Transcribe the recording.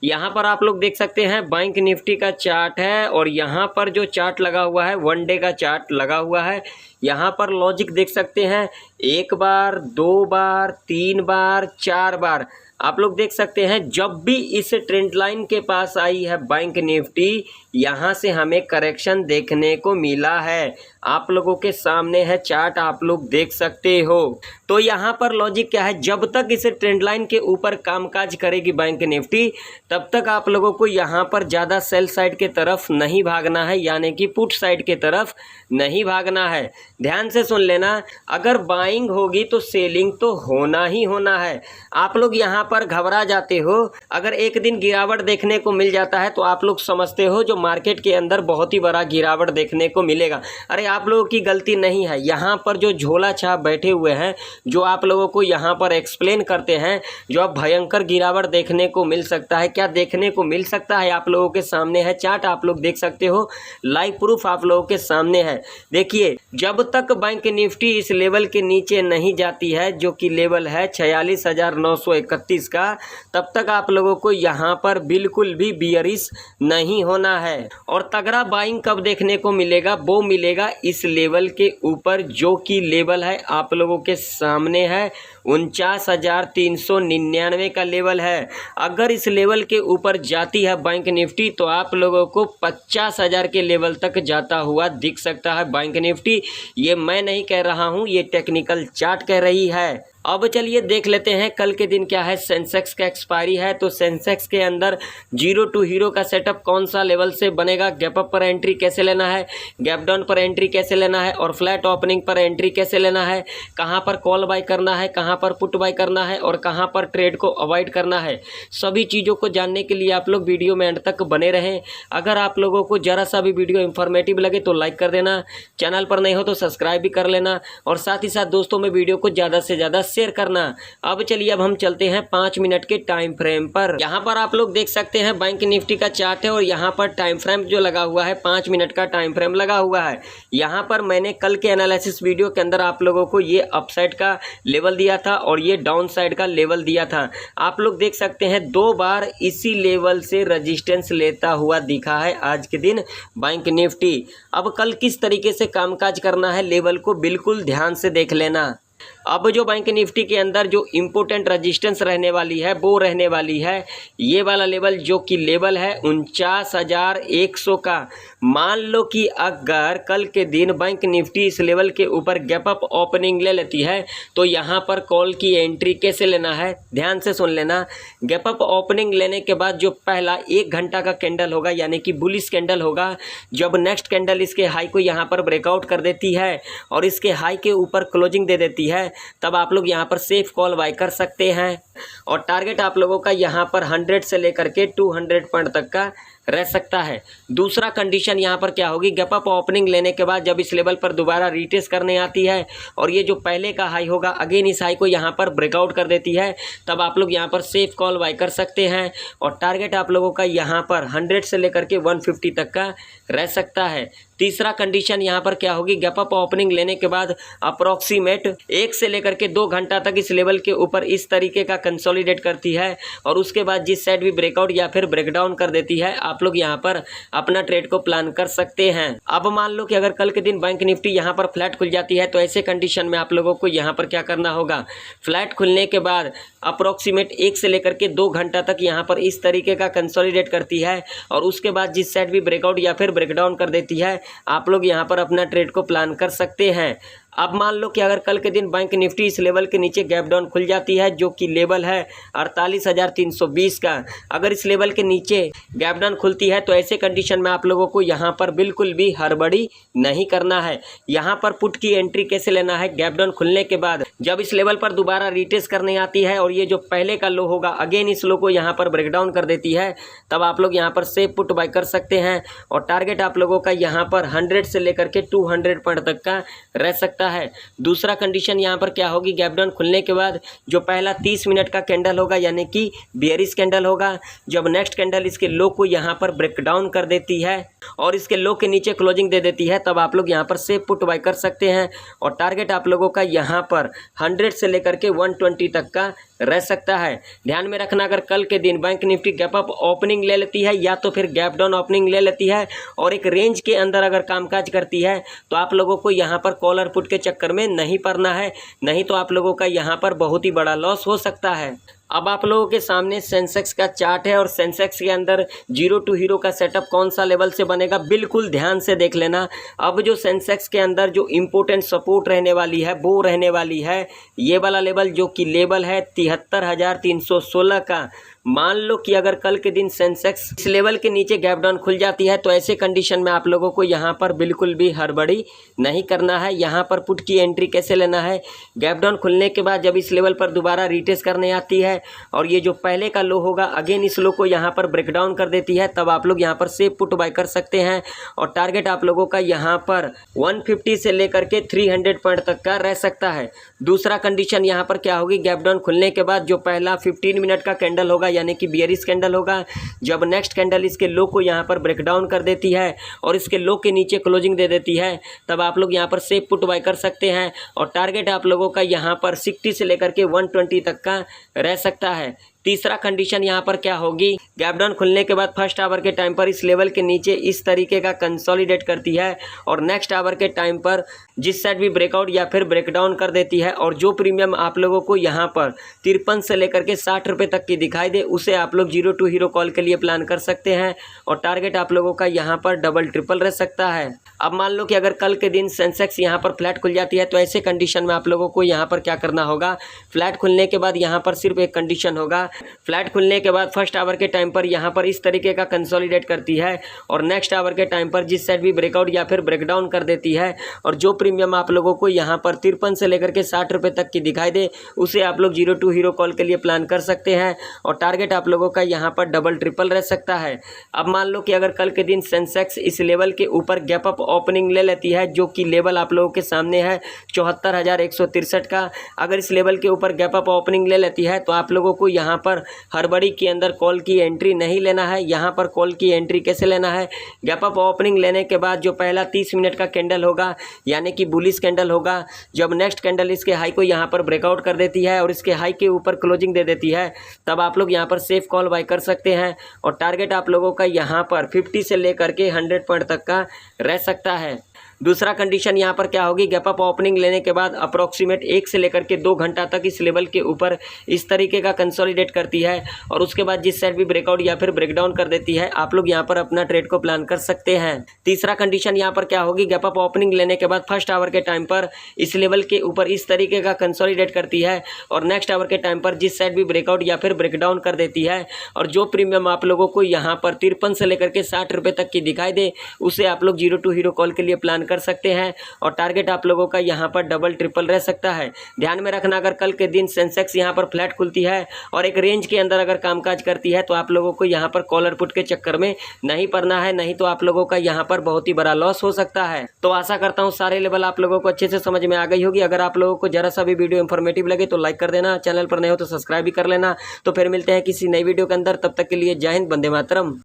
यहाँ पर आप लोग देख सकते हैं बैंक निफ्टी का चार्ट है और यहाँ पर जो चार्ट लगा हुआ है वन डे का चार्ट लगा हुआ है। यहाँ पर लॉजिक देख सकते हैं, 1 बार, 2 बार, 3 बार, 4 बार आप लोग देख सकते हैं। जब भी इस ट्रेंड लाइन के पास आई है बैंक निफ्टी, यहाँ से हमें करेक्शन देखने को मिला है। आप लोगों के सामने है चार्ट, आप लोग देख सकते हो। तो यहाँ पर लॉजिक क्या है, जब तक इस ट्रेंड लाइन के ऊपर कामकाज करेगी बैंक निफ्टी, तब तक आप लोगों को यहाँ पर ज़्यादा सेल साइड के तरफ नहीं भागना है, यानी कि पुट साइड के तरफ नहीं भागना है। ध्यान से सुन लेना, अगर बाइंग होगी तो सेलिंग तो होना ही होना है। आप लोग यहाँ पर घबरा जाते हो, अगर एक दिन गिरावट देखने को मिल जाता है तो आप लोग समझते हो जो मार्केट के अंदर बहुत ही बड़ा गिरावट देखने को मिलेगा। अरे आप लोगों की गलती नहीं है। यहाँ पर जो झोला छाप बैठे हुए हैं, जो आप लोगों को यहाँ पर एक्सप्लेन करते हैं, जो अब भयंकर गिरावट देखने को मिल सकता है, क्या देखने को मिल सकता है आप लोगों के सामने है। चार्ट आप लोग देख सकते हो, लाइव प्रूफ आप लोगों के सामने है। देखिए, जब तक बैंक निफ्टी इस लेवल के नीचे नहीं जाती है, जो कि लेवल है 46,931 का, तब तक आप लोगों को यहाँ पर बिल्कुल भी बियरिश नहीं होना है। और तगड़ा बाइंग कब देखने को मिलेगा, वो मिलेगा इस लेवल के ऊपर, जो कि लेवल है आप लोगों के सामने है 49,399 का लेवल है। अगर इस लेवल के ऊपर जाती है बैंक निफ्टी तो आप लोगों को 50,000 के लेवल तक जाता हुआ दिख सकता है बैंक निफ्टी। ये मैं नहीं कह रहा हूँ, ये टेक्निकल चार्ट कह रही है। अब चलिए देख लेते हैं कल के दिन क्या है। सेंसेक्स का एक्सपायरी है, तो सेंसेक्स के अंदर 0 टू हीरो का सेटअप कौन सा लेवल से बनेगा, गैप अप पर एंट्री कैसे लेना है, गैप डाउन पर एंट्री कैसे लेना है, और फ्लैट ओपनिंग पर एंट्री कैसे लेना है, कहां पर कॉल बाय करना है, कहां पर पुट बाय करना है, और कहां पर ट्रेड को अवॉइड करना है। सभी चीज़ों को जानने के लिए आप लोग वीडियो में एंड तक बने रहें। अगर आप लोगों को ज़रा सा भी वीडियो इन्फॉर्मेटिव लगे तो लाइक कर देना, चैनल पर नहीं हो तो सब्सक्राइब भी कर लेना, और साथ ही साथ दोस्तों में वीडियो को ज़्यादा से ज़्यादा शेयर करना। अब चलिए, अब हम चलते हैं 5 मिनट के टाइम फ्रेम पर। यहाँ पर आप लोग देख सकते हैं बैंक निफ्टी का चार्ट है और यहाँ पर टाइम फ्रेम जो लगा हुआ है 5 मिनट का टाइम फ्रेम लगा हुआ है। यहाँ पर मैंने कल के एनालिसिस वीडियो के अंदर आप लोगों को ये अपसाइड का लेवल दिया था और ये डाउन साइड का लेवल दिया था। आप लोग देख सकते हैं 2 बार इसी लेवल से रजिस्टेंस लेता हुआ दिखा है आज के दिन बैंक निफ्टी। अब कल किस तरीके से कामकाज करना है, लेवल को बिल्कुल ध्यान से देख लेना। अब जो बैंक निफ्टी के अंदर जो इम्पोर्टेंट रजिस्टेंस रहने वाली है वो रहने वाली है ये वाला लेवल, जो कि लेवल है 49,100 का। मान लो कि अगर कल के दिन बैंक निफ्टी इस लेवल के ऊपर गैप अप ओपनिंग ले लेती है तो यहाँ पर कॉल की एंट्री कैसे लेना है, ध्यान से सुन लेना। गैप अप ओपनिंग लेने के बाद जो पहला 1 घंटा का कैंडल होगा, यानी कि बुलिश कैंडल होगा, जब नेक्स्ट कैंडल इसके हाई को यहाँ पर ब्रेकआउट कर देती है और इसके हाई के ऊपर क्लोजिंग दे देती है, तब आप लोग यहाँ पर सेफ कॉल बाय कर सकते हैं। और टारगेट आप लोगों का यहाँ पर 100 से लेकर के 200 पॉइंट तक का रह सकता है। दूसरा कंडीशन यहाँ पर क्या होगी, गैप अप ओपनिंग लेने के बाद जब इस लेवल पर दोबारा रीटेस्ट करने आती है और ये जो पहले का हाई होगा अगेन इस हाई को यहाँ पर ब्रेकआउट कर देती है, तब आप लोग यहाँ पर सेफ कॉल बाय कर सकते हैं। और टारगेट आप लोगों का यहाँ पर 100 से लेकर के 150 तक का रह सकता है। तीसरा कंडीशन यहाँ पर क्या होगी, गैप अप ओपनिंग लेने के बाद अप्रोक्सीमेट 1 से लेकर के 2 घंटा तक इस लेवल के ऊपर इस तरीके का कंसोलिडेट करती है और उसके बाद जिस साइड भी ब्रेकआउट या फिर ब्रेकडाउन कर देती है, आप लोग यहाँ पर अपना ट्रेड को प्लान कर सकते हैं। अब मान लो कि अगर कल के दिन बैंक निफ्टी यहाँ पर फ्लैट खुल जाती है तो ऐसे कंडीशन में आप लोगों को यहाँ पर क्या करना होगा, फ्लैट खुलने के बाद अप्रोक्सीमेट 1 से लेकर के 2 घंटा तक यहाँ पर इस तरीके का कंसोलिडेट करती है और उसके बाद जिस साइड भी ब्रेकआउट या फिर ब्रेकडाउन कर देती है, आप लोग यहाँ पर अपना ट्रेड को प्लान कर सकते हैं। अब मान लो कि अगर कल के दिन बैंक निफ्टी इस लेवल के नीचे गैप डाउन खुल जाती है, जो कि लेवल है 48,320 का, अगर इस लेवल के नीचे गैप डाउन खुलती है तो ऐसे कंडीशन में आप लोगों को यहाँ पर बिल्कुल भी हड़बड़ी नहीं करना है। यहाँ पर पुट की एंट्री कैसे लेना है, गैप डाउन खुलने के बाद जब इस लेवल पर दोबारा रिटेस्ट करने आती है और ये जो पहले का लो होगा अगेन इस लो को यहाँ पर ब्रेकडाउन कर देती है, तब आप लोग यहाँ पर सेफ पुट बाय कर सकते हैं। और टारगेट आप लोगों का यहाँ पर 100 से लेकर के 200 पॉइंट तक का रह सकता सकता है। दूसरा कंडीशन यहाँ पर क्या होगी, गैप डाउन खुलने के बाद जो पहला 30 मिनट का कैंडल होगा यानी कि बेयरिश कैंडल होगा, जब नेक्स्ट कैंडल इसके लो को यहाँ पर ब्रेक डाउन कर देती है और इसके लो के नीचे क्लोजिंग दे देती है, तब आप लोग यहाँ पर सेफ पुट बाय कर सकते हैं। और टारगेट आप लोगों का यहाँ पर 100 से लेकर के 120 तक का रह सकता है। ध्यान में रखना, अगर कल के दिन bank Nifty gap up opening ले लेती है या तो फिर गैप डाउन ओपनिंग ले लेती है और एक रेंज के अंदर अगर कामकाज करती है, तो आप लोगों को यहाँ पर कॉलर पुट के चक्कर में नहीं पड़ना है, नहीं तो आप लोगों का यहाँ पर बहुत ही बड़ा लॉस हो सकता है। अब आप लोगों के सामने सेंसेक्स का चार्ट है और सेंसेक्स के अंदर जीरो टू हीरो का सेटअप कौन सा लेवल से बनेगा, बिल्कुल ध्यान से देख लेना। अब जो सेंसेक्स के अंदर जो इम्पोर्टेंट सपोर्ट रहने वाली है वो रहने वाली है ये वाला लेवल, जो कि लेवल है 73,316 का। मान लो कि अगर कल के दिन सेंसेक्स इस लेवल के नीचे गैप डाउन खुल जाती है, तो ऐसे कंडीशन में आप लोगों को यहाँ पर बिल्कुल भी हड़बड़ी नहीं करना है। यहाँ पर पुट की एंट्री कैसे लेना है, गैप डाउन खुलने के बाद जब इस लेवल पर दोबारा रिटेस्ट करने आती है और ये जो पहले का लो होगा अगेन इस लो को यहाँ पर ब्रेक डाउन कर देती है, तब आप लोग यहाँ पर सेफ पुट बाय कर सकते हैं। और टारगेट आप लोगों का यहाँ पर 150 से लेकर के 300 पॉइंट तक का रह सकता है। दूसरा कंडीशन यहाँ पर क्या होगी, गैप डाउन खुलने के बाद जो पहला 15 मिनट का कैंडल होगा यानी कि बेयरिश कैंडल होगा, जब नेक्स्ट कैंडल इसके लो को यहाँ पर ब्रेक डाउन कर देती है और इसके लो के नीचे क्लोजिंग दे देती है, तब आप लोग यहाँ पर सेफ पुट बाय कर सकते हैं। और टारगेट आप लोगों का यहाँ पर 60 से लेकर के 120 तक का रह सकता है। तीसरा कंडीशन यहाँ पर क्या होगी, गैप डाउन खुलने के बाद फर्स्ट आवर के टाइम पर इस लेवल के नीचे इस तरीके का कंसोलिडेट करती है और नेक्स्ट आवर के टाइम पर जिस साइड भी ब्रेकआउट या फिर ब्रेकडाउन कर देती है और जो प्रीमियम आप लोगों को यहाँ पर 53 से लेकर के 60 रुपये तक की दिखाई दे, उसे आप लोग जीरो टू हीरो कॉल के लिए प्लान कर सकते हैं। और टारगेट आप लोगों का यहाँ पर डबल ट्रिपल रह सकता है। अब मान लो कि अगर कल के दिन सेंसेक्स यहाँ पर फ्लैट खुल जाती है, तो ऐसे कंडीशन में आप लोगों को यहाँ पर क्या करना होगा, फ्लैट खुलने के बाद यहाँ पर सिर्फ एक कंडीशन होगा, फ्लैट खुलने के बाद फर्स्ट आवर के टाइम पर यहाँ पर इस तरीके का कंसोलिडेट करती है और नेक्स्ट आवर के टाइम पर जिस साइड भी ब्रेकआउट या फिर ब्रेकडाउन कर देती है और जो प्रीमियम आप लोगों को यहाँ पर 53 से लेकर के 60 रुपये तक की दिखाई दे, उसे आप लोग जीरो टू हीरो कॉल के लिए प्लान कर सकते हैं। और टारगेट आप लोगों का यहाँ पर डबल ट्रिपल रह सकता है। अब मान लो कि अगर कल के दिन सेंसेक्स इस लेवल के ऊपर गैप अप ओपनिंग ले लेती है, जो कि लेवल आप लोगों के सामने है 74,163 का, अगर इस लेवल के ऊपर गैप अप ओपनिंग ले लेती है, तो आप लोगों को यहाँ पर हड़बड़ी के अंदर कॉल की एंट्री नहीं लेना है। यहाँ पर कॉल की एंट्री कैसे लेना है, गैप अप ओपनिंग लेने के बाद जो पहला 30 मिनट का कैंडल होगा यानी कि बुलिश कैंडल होगा, जब नेक्स्ट कैंडल इसके हाई को यहाँ पर ब्रेकआउट कर देती है और इसके हाई के ऊपर क्लोजिंग दे देती है, तब आप लोग यहाँ पर सेफ कॉल बाय कर सकते हैं। और टारगेट आप लोगों का यहाँ पर 50 से लेकर के 100 पॉइंट तक का रह सकता है। दूसरा कंडीशन यहाँ पर क्या होगी, गैप अप ओपनिंग लेने के बाद अप्रॉक्सीमेट 1 से लेकर के 2 घंटा तक इस लेवल के ऊपर इस तरीके का कंसोलिडेट करती है और उसके बाद जिस साइड भी ब्रेकआउट या फिर ब्रेकडाउन कर देती है, आप लोग यहाँ पर अपना ट्रेड को प्लान कर सकते हैं। तीसरा कंडीशन यहाँ पर क्या होगी, गैप अप ओपनिंग लेने के बाद फर्स्ट आवर के टाइम पर इस लेवल के ऊपर इस तरीके का कंसोलिडेट करती है और नेक्स्ट आवर के टाइम पर जिस साइड भी ब्रेकआउट या फिर ब्रेकडाउन कर देती है और जो प्रीमियम आप लोगों को यहाँ पर 53 से लेकर के 60 रुपये तक की दिखाई दे, उसे आप लोग जीरो टू हीरो कॉल के लिए प्लान कर सकते हैं। और टारगेट आप लोगों का यहाँ पर डबल ट्रिपल रह सकता है। ध्यान में रखना, अगर कल के दिन सेंसेक्स यहाँ पर फ्लैट खुलती है और एक रेंज के अंदर अगर कामकाज करती है, तो आप लोगों को यहाँ पर कॉलर पुट के चक्कर में नहीं पड़ना है, नहीं तो आप लोगों का यहाँ पर बहुत ही बड़ा लॉस हो सकता है। तो आशा करता हूँ सारे लेवल आप लोगों को अच्छे से समझ में आ गई होगी। अगर आप लोगों को जरा सा भी वीडियो इन्फॉर्मेटिव लगे तो लाइक कर देना, चैनल पर नए हो तो सब्सक्राइब भी कर लेना। तो फिर मिलते हैं किसी नई वीडियो के अंदर, तब तक के लिए जय हिंद, वंदे मातरम।